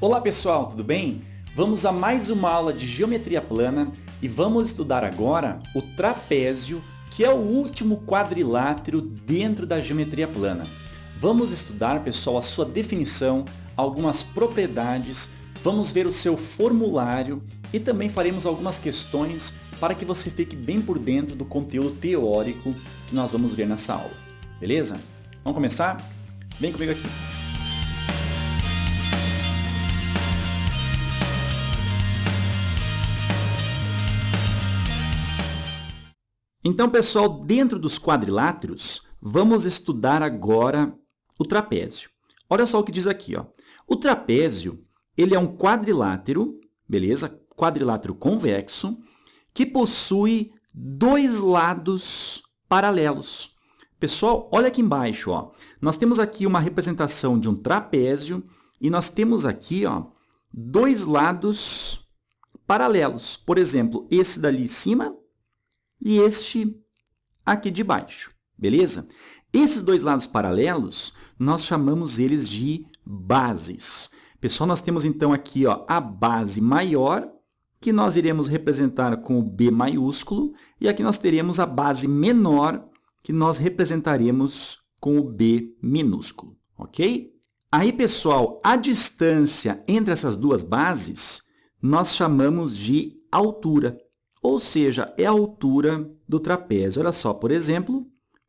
Olá pessoal, tudo bem? Vamos a mais uma aula de geometria plana e vamos estudar agora o trapézio, que é o último quadrilátero dentro da geometria plana. Vamos estudar, pessoal, a sua definição, algumas propriedades, vamos ver o seu formulário e também faremos algumas questões para que você fique bem por dentro do conteúdo teórico que nós vamos ver nessa aula. Beleza? Vamos começar? Vem comigo aqui. Então, pessoal, dentro dos quadriláteros, vamos estudar agora o trapézio. Olha só o que diz aqui, ó. O trapézio, ele é um quadrilátero, beleza? Quadrilátero convexo, que possui dois lados paralelos. Pessoal, olha aqui embaixo, ó. Nós temos aqui uma representação de um trapézio e nós temos aqui, ó, dois lados paralelos. Por exemplo, esse dali em cima e este aqui de baixo, beleza? Esses dois lados paralelos, nós chamamos eles de bases. Pessoal, nós temos então aqui, ó, a base maior, que nós iremos representar com o B maiúsculo, e aqui nós teremos a base menor, que nós representaremos com o B minúsculo, ok? Aí, pessoal, a distância entre essas duas bases, nós chamamos de altura. Ou seja, é a altura do trapézio. Olha só, por exemplo,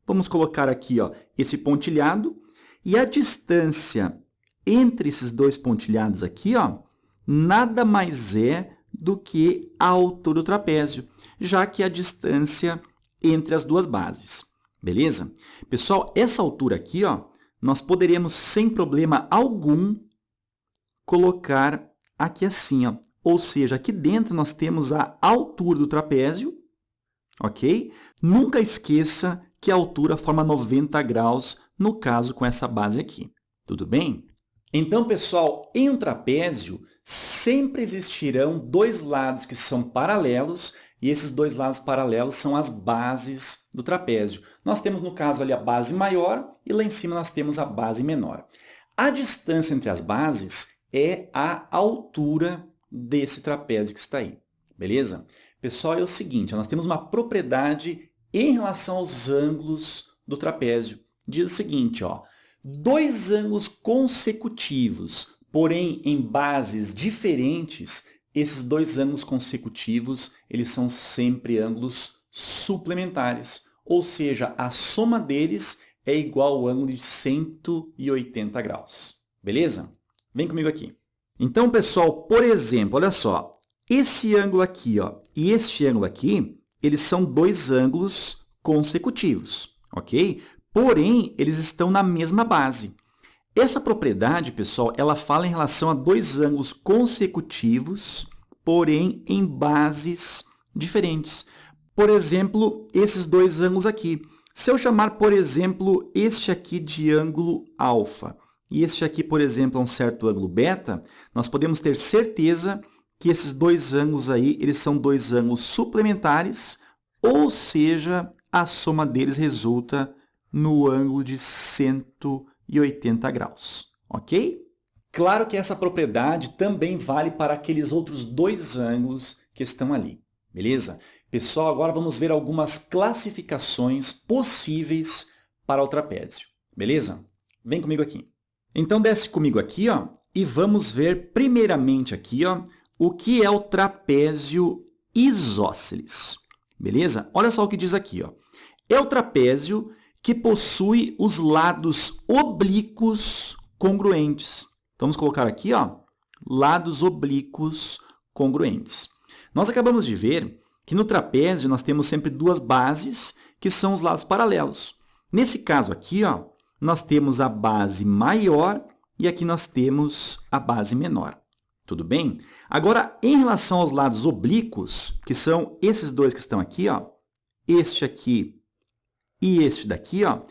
vamos colocar aqui, ó, esse pontilhado, e a distância entre esses dois pontilhados aqui, ó, nada mais é do que a altura do trapézio, já que é a distância entre as duas bases. Beleza? Pessoal, essa altura aqui, ó, nós poderemos, sem problema algum, colocar aqui assim, ó. Ou seja, aqui dentro nós temos a altura do trapézio, ok? Nunca esqueça que a altura forma 90 graus, no caso com essa base aqui. Tudo bem? Então, pessoal, em um trapézio, sempre existirão dois lados que são paralelos, e esses dois lados paralelos são as bases do trapézio. Nós temos, no caso, ali a base maior, e lá em cima nós temos a base menor. A distância entre as bases é a altura desse trapézio que está aí, beleza? Pessoal, é o seguinte, nós temos uma propriedade em relação aos ângulos do trapézio. Diz o seguinte, ó, dois ângulos consecutivos, porém em bases diferentes, esses dois ângulos consecutivos, eles são sempre ângulos suplementares, ou seja, a soma deles é igual ao ângulo de 180 graus, beleza? Vem comigo aqui. Então, pessoal, por exemplo, olha só, esse ângulo aqui, ó, e este ângulo aqui, eles são dois ângulos consecutivos, ok? Porém, eles estão na mesma base. Essa propriedade, pessoal, ela fala em relação a dois ângulos consecutivos, porém em bases diferentes. Por exemplo, esses dois ângulos aqui. Se eu chamar, por exemplo, este aqui de ângulo alfa, e este aqui, por exemplo, é um certo ângulo beta, nós podemos ter certeza que esses dois ângulos aí, eles são dois ângulos suplementares, ou seja, a soma deles resulta no ângulo de 180 graus, ok? Claro que essa propriedade também vale para aqueles outros dois ângulos que estão ali, beleza? Pessoal, agora vamos ver algumas classificações possíveis para o trapézio, beleza? Vem comigo aqui. Então, desce comigo aqui, ó, e vamos ver primeiramente aqui, ó, o que é o trapézio isósceles. Beleza? Olha só o que diz aqui, ó. É o trapézio que possui os lados oblíquos congruentes. Então, vamos colocar aqui, ó, lados oblíquos congruentes. Nós acabamos de ver que no trapézio nós temos sempre duas bases, que são os lados paralelos. Nesse caso aqui, ó, nós temos a base maior e aqui nós temos a base menor. Tudo bem? Agora, em relação aos lados oblíquos, que são esses dois que estão aqui, ó, este aqui e este daqui, ó,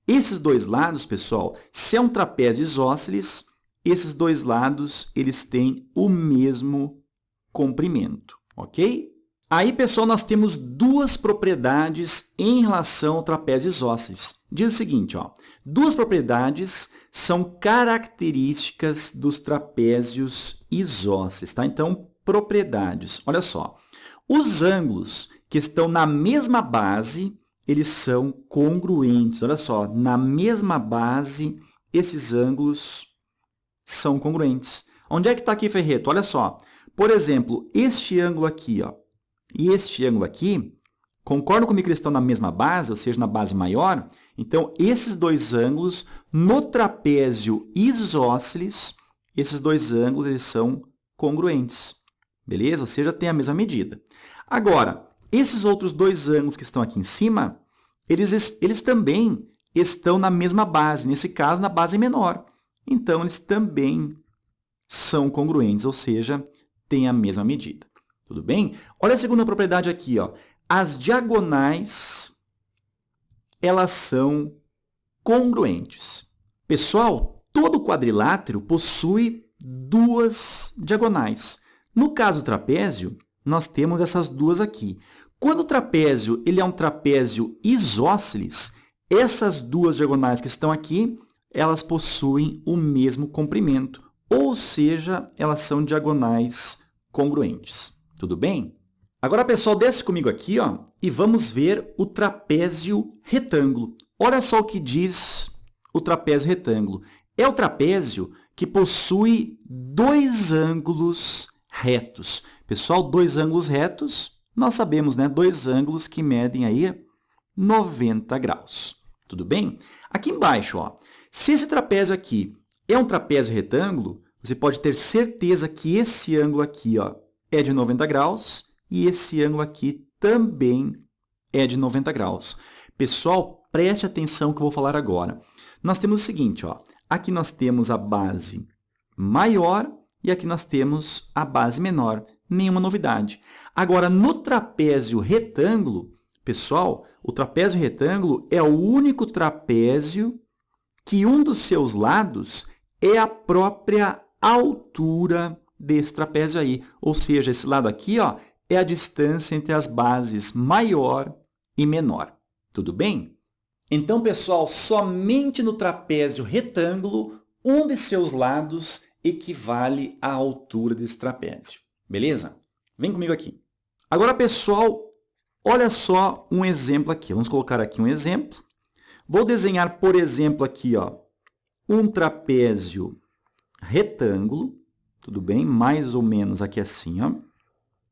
esses dois lados, pessoal, se é um trapézio isósceles, esses dois lados eles têm o mesmo comprimento, ok? Aí, pessoal, nós temos duas propriedades em relação ao trapézio isósceles. Diz o seguinte, ó, duas propriedades são características dos trapézios isósceles, tá? Então, propriedades. Olha só, os ângulos que estão na mesma base, eles são congruentes. Olha só, na mesma base, esses ângulos são congruentes. Onde é que está aqui, Ferreto? Olha só, por exemplo, este ângulo aqui, ó, e este ângulo aqui, concordam comigo que eles estão na mesma base, ou seja, na base maior? Então, esses dois ângulos, no trapézio isósceles, esses dois ângulos eles são congruentes, beleza? Ou seja, tem a mesma medida. Agora, esses outros dois ângulos que estão aqui em cima, eles também estão na mesma base, nesse caso, na base menor. Então, eles também são congruentes, ou seja, têm a mesma medida. Tudo bem? Olha a segunda propriedade aqui, ó. As diagonais, elas são congruentes. Pessoal, todo quadrilátero possui duas diagonais. No caso do trapézio, nós temos essas duas aqui. Quando o trapézio ele é um trapézio isósceles, essas duas diagonais que estão aqui, elas possuem o mesmo comprimento, ou seja, elas são diagonais congruentes. Tudo bem? Agora, pessoal, desce comigo aqui, ó, e vamos ver o trapézio retângulo. Olha só o que diz o trapézio retângulo. É o trapézio que possui dois ângulos retos. Pessoal, dois ângulos retos, nós sabemos, né? Dois ângulos que medem aí 90 graus. Tudo bem? Aqui embaixo, ó, se esse trapézio aqui é um trapézio retângulo, você pode ter certeza que esse ângulo aqui, ó, é de 90 graus e esse ângulo aqui também é de 90 graus. Pessoal, preste atenção que eu vou falar agora. Nós temos o seguinte, ó, aqui nós temos a base maior e aqui nós temos a base menor. Nenhuma novidade. Agora, no trapézio retângulo, pessoal, o trapézio retângulo é o único trapézio que um dos seus lados é a própria altura desse trapézio aí. Ou seja, esse lado aqui, ó, é a distância entre as bases maior e menor. Tudo bem? Então, pessoal, somente no trapézio retângulo, um de seus lados equivale à altura desse trapézio. Beleza? Vem comigo aqui. Agora, pessoal, olha só um exemplo aqui. Vamos colocar aqui um exemplo. Vou desenhar, por exemplo, aqui, ó, um trapézio retângulo. Tudo bem? Mais ou menos aqui assim, ó.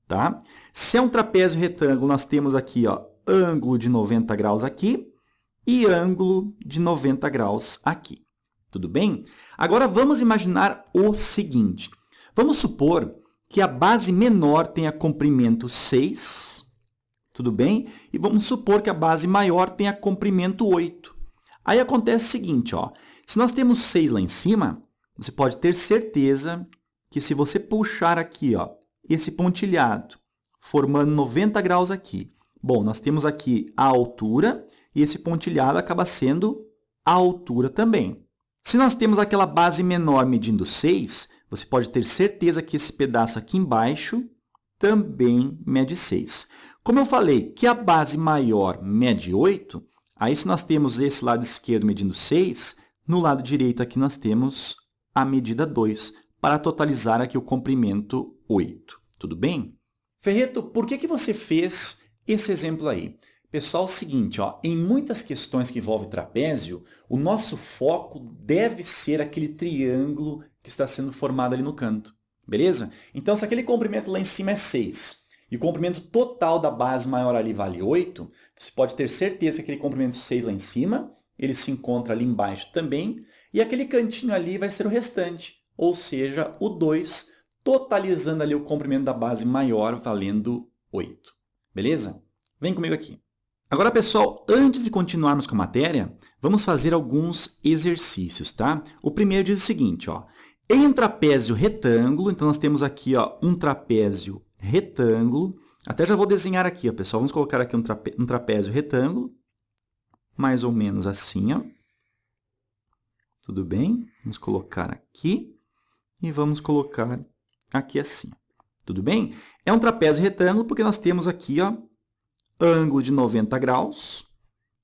Tá? Se é um trapézio retângulo, nós temos aqui, ó, ângulo de 90 graus aqui e ângulo de 90 graus aqui. Tudo bem? Agora, vamos imaginar o seguinte. Vamos supor que a base menor tenha comprimento 6, tudo bem? E vamos supor que a base maior tenha comprimento 8. Aí acontece o seguinte, ó, se nós temos 6 lá em cima, você pode ter certeza que se você puxar aqui, ó, esse pontilhado, formando 90 graus aqui, bom, nós temos aqui a altura e esse pontilhado acaba sendo a altura também. Se nós temos aquela base menor medindo 6, você pode ter certeza que esse pedaço aqui embaixo também mede 6. Como eu falei que a base maior mede 8, aí se nós temos esse lado esquerdo medindo 6, no lado direito aqui nós temos a medida 2, para totalizar aqui o comprimento 8. Tudo bem? Ferreto, por que você fez esse exemplo aí? Pessoal, é o seguinte, ó, em muitas questões que envolvem trapézio, o nosso foco deve ser aquele triângulo que está sendo formado ali no canto. Beleza? Então, se aquele comprimento lá em cima é 6 e o comprimento total da base maior ali vale 8, você pode ter certeza que aquele comprimento 6 lá em cima, ele se encontra ali embaixo também, e aquele cantinho ali vai ser o restante, ou seja, o 2, totalizando ali o comprimento da base maior valendo 8. Beleza? Vem comigo aqui. Agora, pessoal, antes de continuarmos com a matéria, vamos fazer alguns exercícios, tá? O primeiro diz o seguinte, ó, em um trapézio retângulo, então nós temos aqui, ó, um trapézio retângulo, até já vou desenhar aqui, ó, pessoal, vamos colocar aqui um trapézio retângulo, mais ou menos assim, ó. Tudo bem? Vamos colocar aqui e vamos colocar aqui assim. Tudo bem? É um trapézio retângulo porque nós temos aqui, ó, ângulo de 90 graus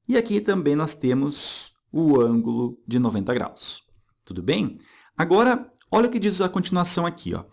e aqui também nós temos o ângulo de 90 graus. Tudo bem? Agora, olha o que diz a continuação aqui, ó.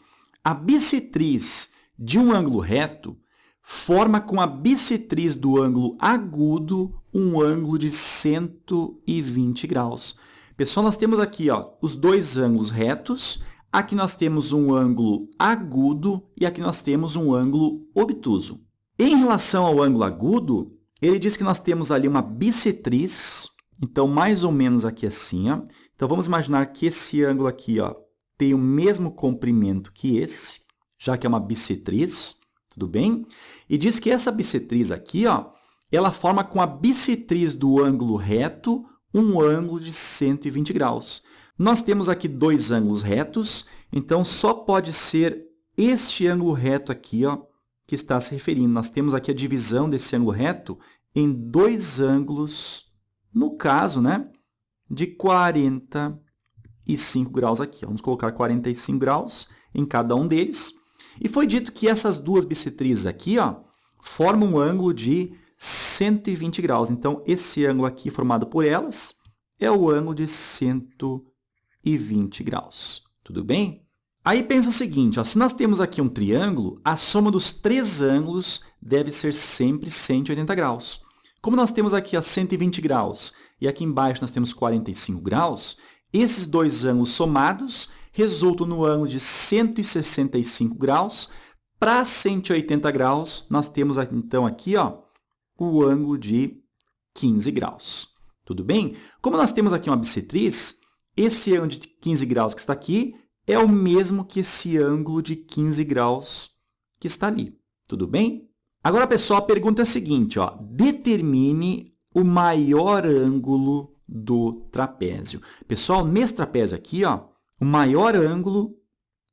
A bissetriz de um ângulo reto forma com a bissetriz do ângulo agudo um ângulo de 120 graus. Pessoal, nós temos aqui, ó, os dois ângulos retos. Aqui nós temos um ângulo agudo e aqui nós temos um ângulo obtuso. Em relação ao ângulo agudo, ele diz que nós temos ali uma bissetriz, então mais ou menos aqui assim, ó. Então vamos imaginar que esse ângulo aqui, ó, tem o mesmo comprimento que esse, já que é uma bissetriz, tudo bem? E diz que essa bissetriz aqui, ó, ela forma com a bissetriz do ângulo reto um ângulo de 120 graus. Nós temos aqui dois ângulos retos, então só pode ser este ângulo reto aqui, ó, que está se referindo. Nós temos aqui a divisão desse ângulo reto em dois ângulos, no caso, né, de 45 graus aqui. Vamos colocar 45 graus em cada um deles. E foi dito que essas duas bissetrizes aqui, ó, formam um ângulo de 120 graus. Então, esse ângulo aqui formado por elas é o ângulo de 120 graus. Tudo bem? Aí pensa o seguinte, ó, se nós temos aqui um triângulo, a soma dos três ângulos deve ser sempre 180 graus. Como nós temos aqui ó, 120 graus e aqui embaixo nós temos 45 graus, esses dois ângulos somados resultam no ângulo de 165 graus. Para 180 graus, nós temos então aqui ó, o ângulo de 15 graus. Tudo bem? Como nós temos aqui uma bissetriz, esse ângulo de 15 graus que está aqui é o mesmo que esse ângulo de 15 graus que está ali. Tudo bem? Agora, pessoal, a pergunta é a seguinte, ó, determine o maior ângulo do trapézio. Pessoal, nesse trapézio aqui, ó, o maior ângulo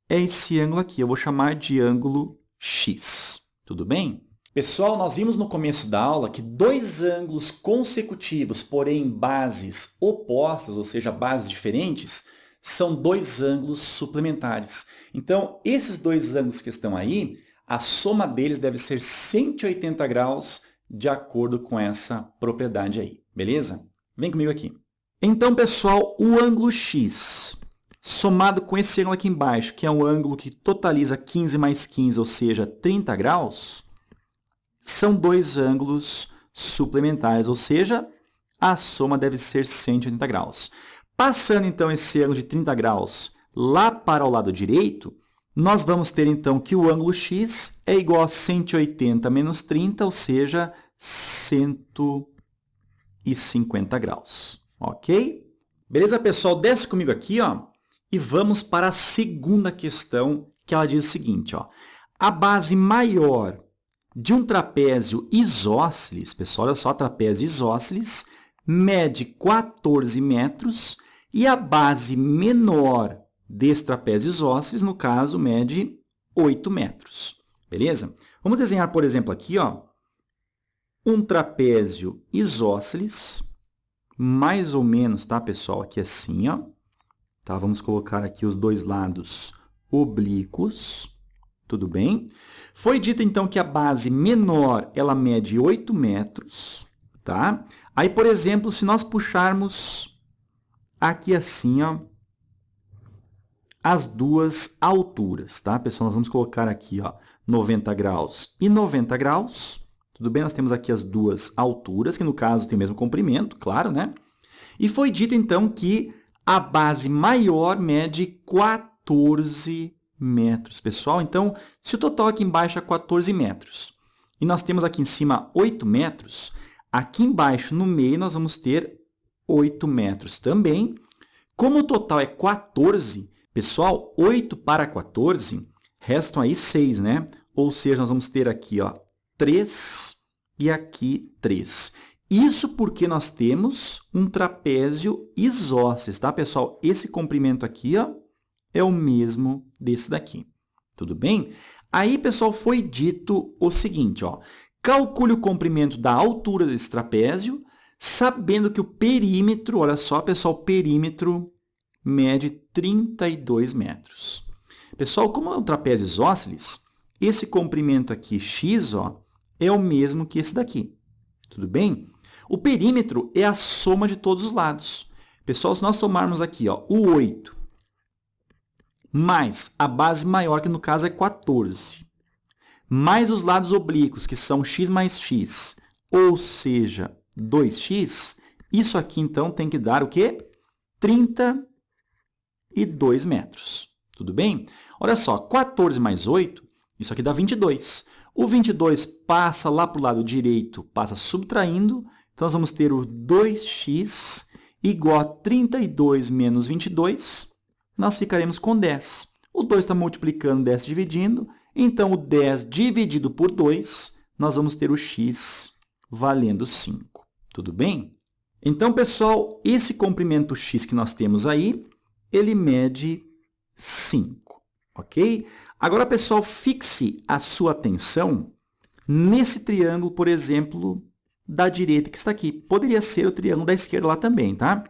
é esse ângulo aqui. Eu vou chamar de ângulo X. Tudo bem? Pessoal, nós vimos no começo da aula que dois ângulos consecutivos, porém bases opostas, ou seja, bases diferentes, são dois ângulos suplementares. Então, esses dois ângulos que estão aí, a soma deles deve ser 180 graus de acordo com essa propriedade aí. Beleza? Vem comigo aqui. Então, pessoal, o ângulo X, somado com esse ângulo aqui embaixo, que é um ângulo que totaliza 15 mais 15, ou seja, 30 graus, são dois ângulos suplementares, ou seja, a soma deve ser 180 graus. Passando, então, esse ângulo de 30 graus lá para o lado direito, nós vamos ter, então, que o ângulo X é igual a 180 menos 30, ou seja, 150 graus. Ok? Beleza, pessoal? Desce comigo aqui, ó, e vamos para a segunda questão, que ela diz o seguinte, ó, a base maior de um trapézio isósceles, pessoal, olha só, trapézio isósceles, mede 14 metros e a base menor desse trapézio isósceles, no caso, mede 8 metros. Beleza? Vamos desenhar, por exemplo, aqui, ó, um trapézio isósceles, mais ou menos, tá, pessoal? Aqui assim, ó. Tá, vamos colocar aqui os dois lados oblíquos. Tudo bem? Foi dito, então, que a base menor, ela mede 8 metros, tá? Aí, por exemplo, se nós puxarmos aqui assim, ó, as duas alturas, tá, pessoal? Nós vamos colocar aqui, ó, 90 graus e 90 graus. Tudo bem? Nós temos aqui as duas alturas, que no caso tem o mesmo comprimento, claro, né? E foi dito, então, que a base maior mede 14 metros, pessoal. Então, se o total aqui embaixo é 14 metros e nós temos aqui em cima 8 metros, aqui embaixo, no meio, nós vamos ter 8 metros também. Como o total é 14, pessoal, 8 para 14, restam aí 6, né? Ou seja, nós vamos ter aqui, ó, 3 e aqui 3. Isso porque nós temos um trapézio isósceles, tá, pessoal? Esse comprimento aqui, ó, é o mesmo desse daqui. Tudo bem? Aí, pessoal, foi dito o seguinte, ó, calcule o comprimento da altura desse trapézio, sabendo que o perímetro, olha só, pessoal, o perímetro mede 32 metros. Pessoal, como é um trapézio isósceles, esse comprimento aqui, x, ó, é o mesmo que esse daqui. Tudo bem? O perímetro é a soma de todos os lados. Pessoal, se nós somarmos aqui, ó, o 8 mais a base maior, que no caso é 14, mais os lados oblíquos, que são x mais x, ou seja, 2x, isso aqui, então, tem que dar o quê? 32 metros. Tudo bem? Olha só, 14 mais 8, isso aqui dá 22. O 22 passa lá para o lado direito, passa subtraindo, então nós vamos ter o 2x igual a 32 menos 22, nós ficaremos com 10. O 2 está multiplicando, 10 dividindo, então o 10 dividido por 2, nós vamos ter o x valendo 5. Tudo bem? Então, pessoal, esse comprimento x que nós temos aí, ele mede 5, ok? Agora, pessoal, fixe a sua atenção nesse triângulo, por exemplo, da direita que está aqui. Poderia ser o triângulo da esquerda lá também, tá?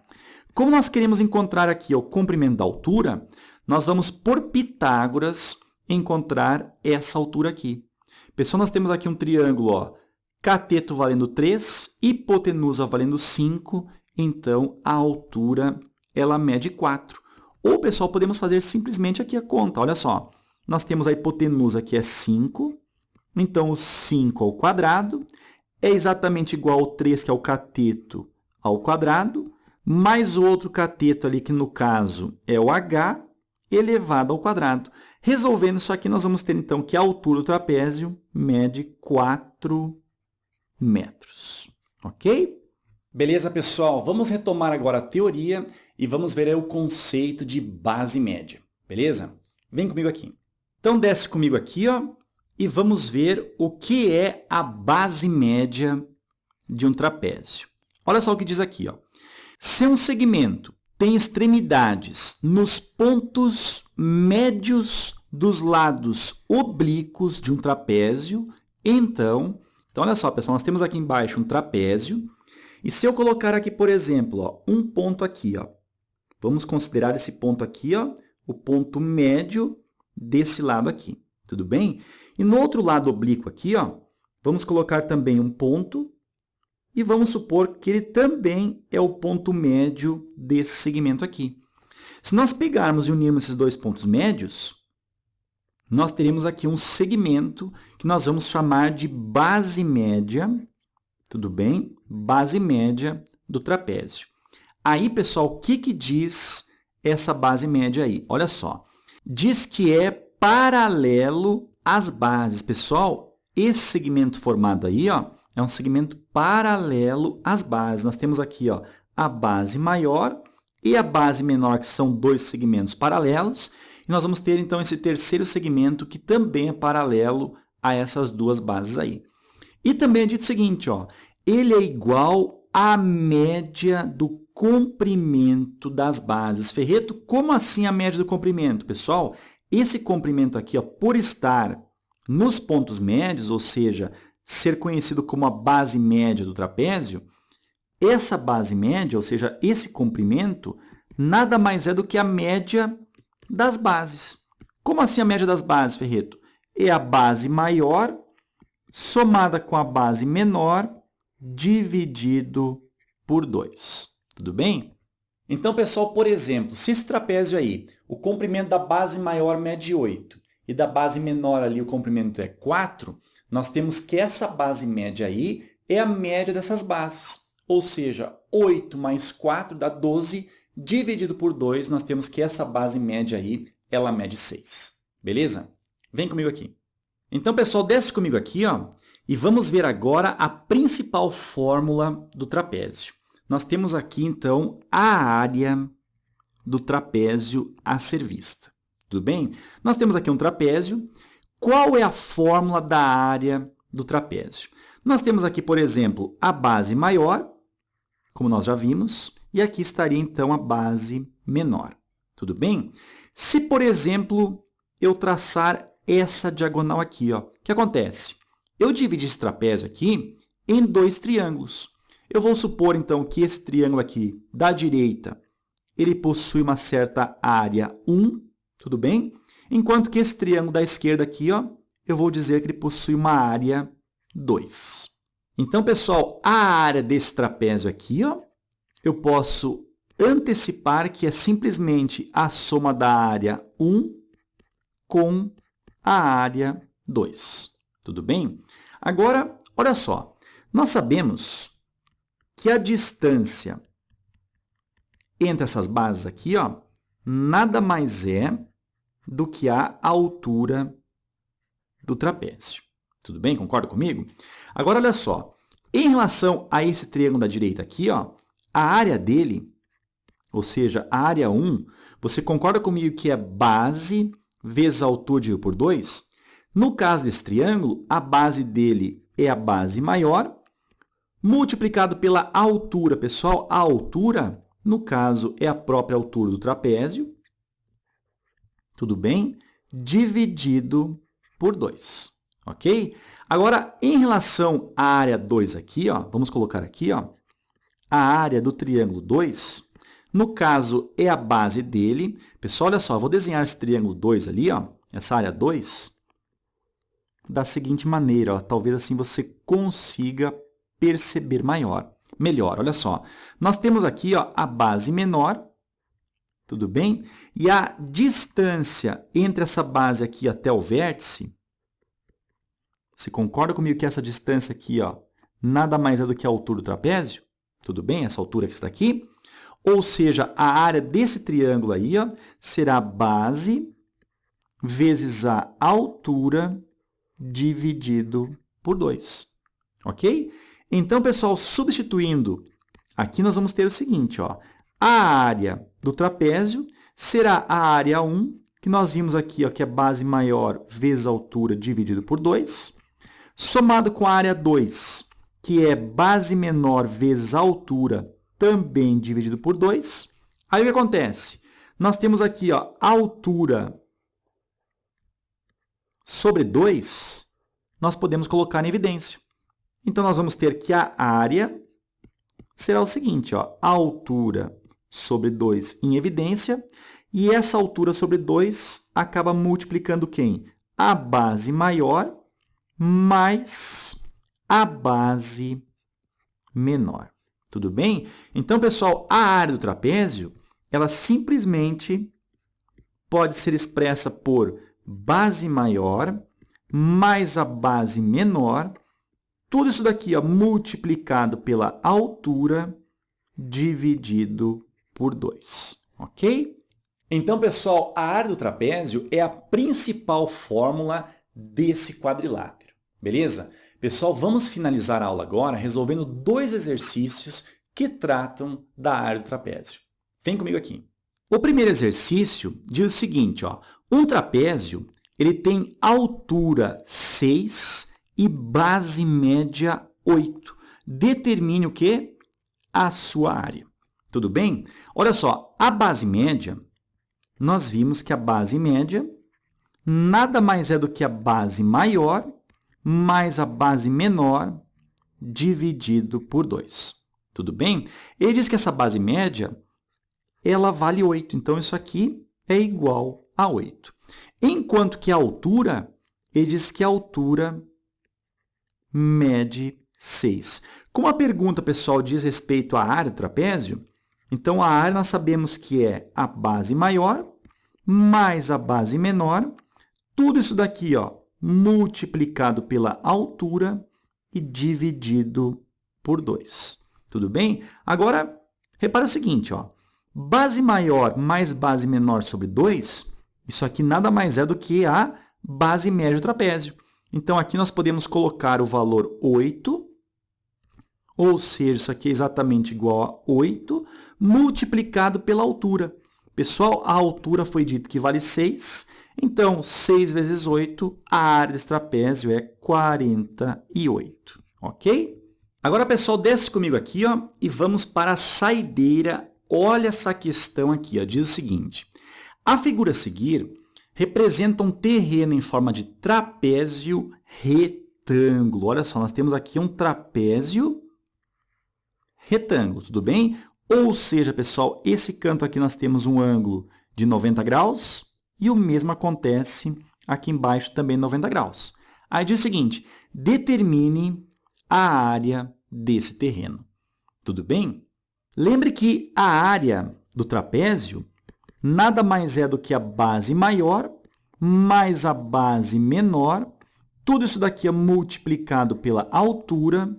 Como nós queremos encontrar aqui o comprimento da altura, nós vamos, por Pitágoras, encontrar essa altura aqui. Pessoal, nós temos aqui um triângulo, ó, cateto valendo 3, hipotenusa valendo 5, então a altura ela mede 4. Ou, pessoal, podemos fazer simplesmente aqui a conta. Olha só, nós temos a hipotenusa que é 5, então o 5 ao quadrado é exatamente igual ao 3, que é o cateto, ao quadrado, mais o outro cateto ali, que no caso é o h, elevado ao quadrado. Resolvendo isso aqui, nós vamos ter, então, que a altura do trapézio mede 4 metros. Ok? Beleza, pessoal? Vamos retomar agora a teoria e vamos ver aí o conceito de base média. Beleza? Vem comigo aqui. Então, desce comigo aqui, ó, e vamos ver o que é a base média de um trapézio. Olha só o que diz aqui, ó. Se um segmento tem extremidades nos pontos médios dos lados oblíquos de um trapézio, então olha só, pessoal, nós temos aqui embaixo um trapézio, e se eu colocar aqui, por exemplo, ó, um ponto aqui, ó, vamos considerar esse ponto aqui, ó, o ponto médio desse lado aqui, tudo bem? E no outro lado oblíquo aqui, ó, vamos colocar também um ponto, e vamos supor que ele também é o ponto médio desse segmento aqui. Se nós pegarmos e unirmos esses dois pontos médios, nós teremos aqui um segmento que nós vamos chamar de base média, tudo bem? Base média do trapézio. Aí, pessoal, o que diz essa base média aí? Olha só, diz que é paralelo às bases. Pessoal, esse segmento formado aí, ó, é um segmento paralelo às bases. Nós temos aqui, ó, a base maior e a base menor, que são dois segmentos paralelos. E nós vamos ter, então, esse terceiro segmento, que também é paralelo a essas duas bases aí. E também é dito o seguinte, ó, ele é igual à média do comprimento das bases. Ferreto, como assim a média do comprimento? Pessoal, esse comprimento aqui, ó, por estar nos pontos médios, ou seja, ser conhecido como a base média do trapézio, essa base média, ou seja, esse comprimento, nada mais é do que a média das bases. Como assim a média das bases, Ferreto? É a base maior somada com a base menor dividido por 2. Tudo bem? Então, pessoal, por exemplo, se esse trapézio aí, o comprimento da base maior mede 8 e da base menor ali o comprimento é 4, nós temos que essa base média aí é a média dessas bases. Ou seja, 8 mais 4 dá 12, dividido por 2, nós temos que essa base média aí, ela mede 6. Beleza? Vem comigo aqui. Então, pessoal, desce comigo aqui, ó, e vamos ver agora a principal fórmula do trapézio. Nós temos aqui, então, a área do trapézio a ser vista. Tudo bem? Nós temos aqui um trapézio. Qual é a fórmula da área do trapézio? Nós temos aqui, por exemplo, a base maior, como nós já vimos, e aqui estaria, então, a base menor. Tudo bem? Se, por exemplo, eu traçar essa diagonal aqui, ó, o que acontece? Eu dividi esse trapézio aqui em dois triângulos. Eu vou supor, então, que esse triângulo aqui da direita, ele possui uma certa área 1, tudo bem? Enquanto que esse triângulo da esquerda aqui, ó, eu vou dizer que ele possui uma área 2. Então, pessoal, a área desse trapézio aqui, ó, eu posso antecipar que é simplesmente a soma da área 1 com a área 2. Tudo bem? Agora, olha só, nós sabemos que a distância entre essas bases aqui, ó, nada mais é do que a altura do trapézio. Tudo bem? Concorda comigo? Agora, olha só, em relação a esse triângulo da direita aqui, ó, a área dele, ou seja, a área 1, você concorda comigo que é base vezes a altura dividido por 2? No caso desse triângulo, a base dele é a base maior, multiplicado pela altura. Pessoal, a altura, no caso, é a própria altura do trapézio, tudo bem? Dividido por 2, ok? Agora, em relação à área 2 aqui, ó, vamos colocar aqui, ó, a área do triângulo 2, no caso, é a base dele. Pessoal, olha só, vou desenhar esse triângulo 2 ali, ó, essa área 2, da seguinte maneira, ó, talvez assim você consiga perceber melhor. Olha só, nós temos aqui, ó, a base menor, tudo bem? E a distância entre essa base aqui até o vértice, você concorda comigo que essa distância aqui, ó, nada mais é do que a altura do trapézio? Tudo bem? Essa altura que está aqui. Ou seja, a área desse triângulo aí, ó, será base vezes a altura dividido por 2. Ok? Então, pessoal, substituindo, aqui nós vamos ter o seguinte, ó, a área do trapézio será a área 1, que nós vimos aqui, ó, que é base maior vezes a altura dividido por 2, somado com a área 2, que é base menor vezes a altura também dividido por 2. Aí o que acontece? Nós temos aqui, ó, a altura sobre 2, nós podemos colocar em evidência. Então, nós vamos ter que a área será o seguinte, ó, a altura sobre 2 em evidência, e essa altura sobre 2 acaba multiplicando quem? A base maior mais a base menor. Tudo bem? Então, pessoal, a área do trapézio, ela simplesmente pode ser expressa por base maior mais a base menor, tudo isso daqui, ó, multiplicado pela altura dividido por 2, ok? Então, pessoal, a área do trapézio é a principal fórmula desse quadrilátero, beleza? Pessoal, vamos finalizar a aula agora resolvendo 2 exercícios que tratam da área do trapézio. Vem comigo aqui. O primeiro exercício diz o seguinte, ó, um trapézio ele tem altura 6 e base média 8. Determine o quê? A sua área. Tudo bem? Olha só, a base média, nós vimos que a base média nada mais é do que a base maior mais a base menor dividido por 2. Tudo bem? Ele diz que essa base média, ela vale 8. Então, isso aqui é igual a 8. Enquanto que a altura, ele diz que a altura mede 6. Como a pergunta, pessoal, diz respeito à área do trapézio, então a área nós sabemos que é a base maior mais a base menor, tudo isso daqui, ó, multiplicado pela altura e dividido por 2. Tudo bem? Agora, repara o seguinte, ó, base maior mais base menor sobre 2, isso aqui nada mais é do que a base média do trapézio. Então, aqui nós podemos colocar o valor 8, ou seja, isso aqui é exatamente igual a 8, multiplicado pela altura. Pessoal, a altura foi dito que vale 6, então 6 vezes 8, a área desse trapézio é 48, ok? Agora, pessoal, desce comigo aqui, ó, e vamos para a saideira. Olha essa questão aqui, ó, diz o seguinte, a figura a seguir representa um terreno em forma de trapézio retângulo. Olha só, nós temos aqui um trapézio retângulo, tudo bem? Ou seja, pessoal, esse canto aqui nós temos um ângulo de 90 graus e o mesmo acontece aqui embaixo também 90 graus. Aí diz o seguinte, determine a área desse terreno. Tudo bem? Lembre que a área do trapézio nada mais é do que a base maior mais a base menor. Tudo isso daqui é multiplicado pela altura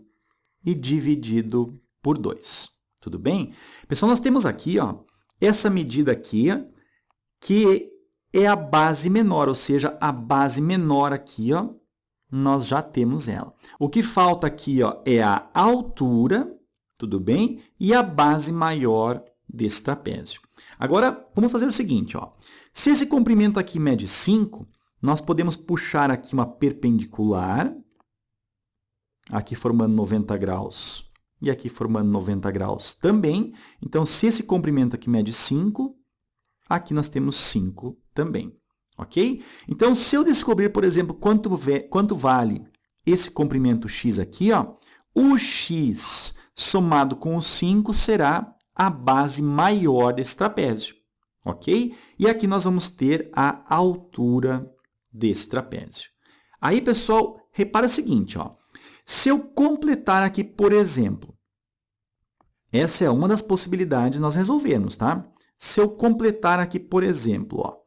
e dividido por 2. Tudo bem? Pessoal, nós temos aqui essa medida aqui, que é a base menor, ou seja, a base menor aqui, nós já temos ela. O que falta aqui é a altura, tudo bem? E a base maior desse trapézio. Agora, vamos fazer o seguinte. Se esse comprimento aqui mede 5, nós podemos puxar aqui uma perpendicular, aqui formando 90 graus e aqui formando 90 graus também. Então, se esse comprimento aqui mede 5, aqui nós temos 5 também. Ok? Então, se eu descobrir, por exemplo, quanto vale esse comprimento x aqui, o x somado com o 5 será a base maior desse trapézio. Ok? E aqui nós vamos ter a altura desse trapézio. Aí, pessoal, repara o seguinte, se eu completar aqui, por exemplo, essa é uma das possibilidades de nós resolvermos, tá? Se eu completar aqui, por exemplo,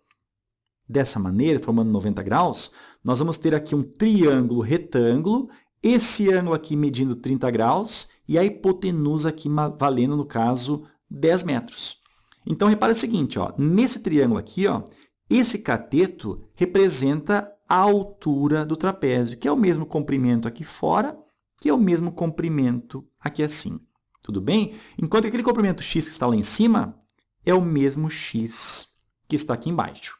dessa maneira, formando 90 graus, nós vamos ter aqui um triângulo retângulo, esse ângulo aqui medindo 30 graus e a hipotenusa aqui valendo, no caso, 10 metros. Então, repara o seguinte, nesse triângulo aqui, esse cateto representa a altura do trapézio, que é o mesmo comprimento aqui fora, que é o mesmo comprimento aqui assim. Tudo bem? Enquanto que aquele comprimento x que está lá em cima é o mesmo x que está aqui embaixo.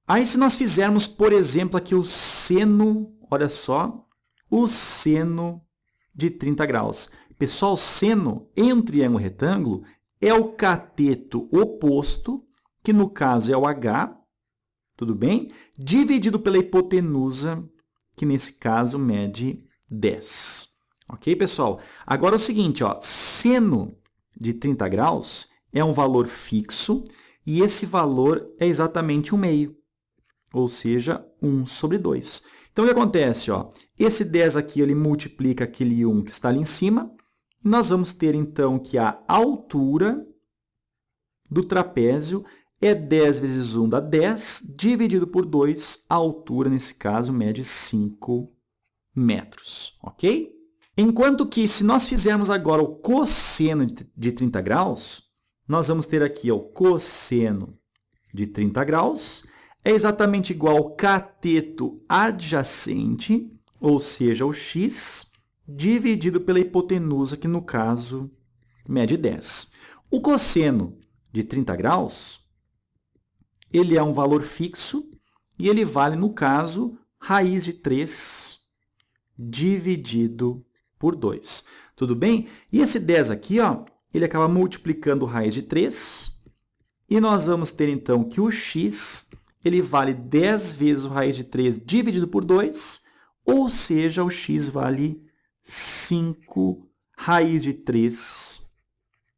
Aí, se nós fizermos, por exemplo, aqui o seno, olha só, o seno de 30 graus. Pessoal, seno em um triângulo retângulo é o cateto oposto, que no caso é o h, tudo bem? Dividido pela hipotenusa, que nesse caso mede 10. Ok, pessoal? Agora é o seguinte, seno de 30 graus é um valor fixo e esse valor é exatamente 1/2, ou seja, 1 sobre 2. Então, o que acontece? Esse 10 aqui ele multiplica aquele 1 que está ali em cima, e nós vamos ter, então, que a altura do trapézio é 10 vezes 1 dá 10, dividido por 2, a altura, nesse caso, mede 5 metros, ok? Enquanto que, se nós fizermos agora o cosseno de 30 graus, nós vamos ter aqui o cosseno de 30 graus, é exatamente igual ao cateto adjacente, ou seja, o x, dividido pela hipotenusa, que no caso mede 10. O cosseno de 30 graus, ele é um valor fixo e ele vale, no caso, raiz de 3 dividido por 2. Tudo bem? E esse 10 aqui, ele acaba multiplicando raiz de 3 e nós vamos ter, então, que o x ele vale 10 vezes o raiz de 3 dividido por 2, ou seja, o x vale 5 raiz de 3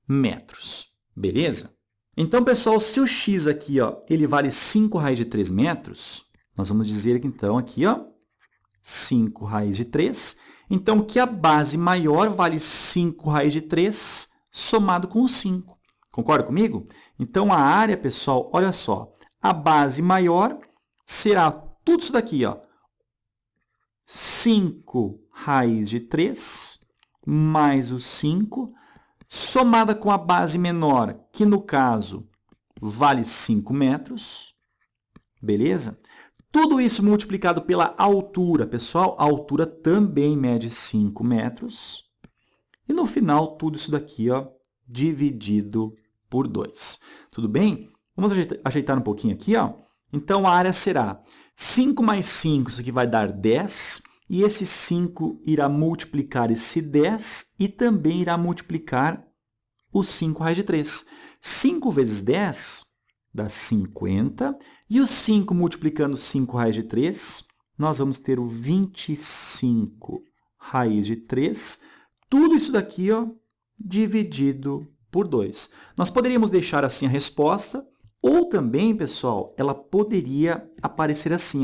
metros. Beleza? Então, pessoal, se o x aqui ele vale 5 raiz de 3 metros, nós vamos dizer que, então, aqui, 5 raiz de 3. Então, que a base maior vale 5 raiz de 3 somado com o 5. Concorda comigo? Então, a área, pessoal, olha só, a base maior será tudo isso daqui, 5 raiz de 3 mais o 5, somada com a base menor, que no caso vale 5 metros, beleza? Tudo isso multiplicado pela altura, pessoal, a altura também mede 5 metros. E no final, tudo isso daqui, dividido por 2. Tudo bem? Vamos ajeitar um pouquinho aqui, Então, a área será 5 mais 5, isso aqui vai dar 10, e esse 5 irá multiplicar esse 10 e também irá multiplicar o 5 raiz de 3. 5 vezes 10 dá 50, e o 5 multiplicando 5 raiz de 3, nós vamos ter o 25 raiz de 3, tudo isso daqui, dividido por 2. Nós poderíamos deixar assim a resposta, ou também, pessoal, ela poderia aparecer assim,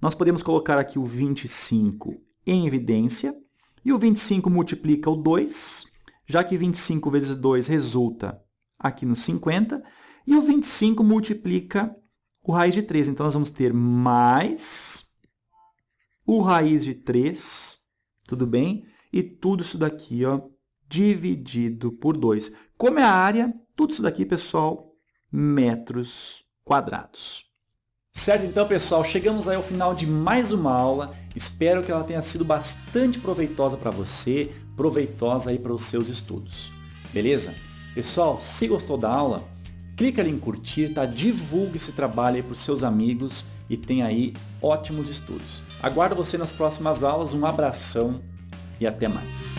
nós podemos colocar aqui o 25 em evidência, e o 25 multiplica o 2, já que 25 vezes 2 resulta aqui no 50, e o 25 multiplica o raiz de 3. Então, nós vamos ter mais o raiz de 3, tudo bem? E tudo isso daqui, ó, dividido por 2. Como é a área, tudo isso daqui, pessoal, metros quadrados. Certo, então, pessoal, chegamos aí ao final de mais uma aula. Espero que ela tenha sido bastante proveitosa para você, proveitosa aí para os seus estudos. Beleza? Pessoal, se gostou da aula, clica ali em curtir, tá? Divulgue esse trabalho aí para os seus amigos e tenha aí ótimos estudos. Aguardo você nas próximas aulas. Um abração e até mais.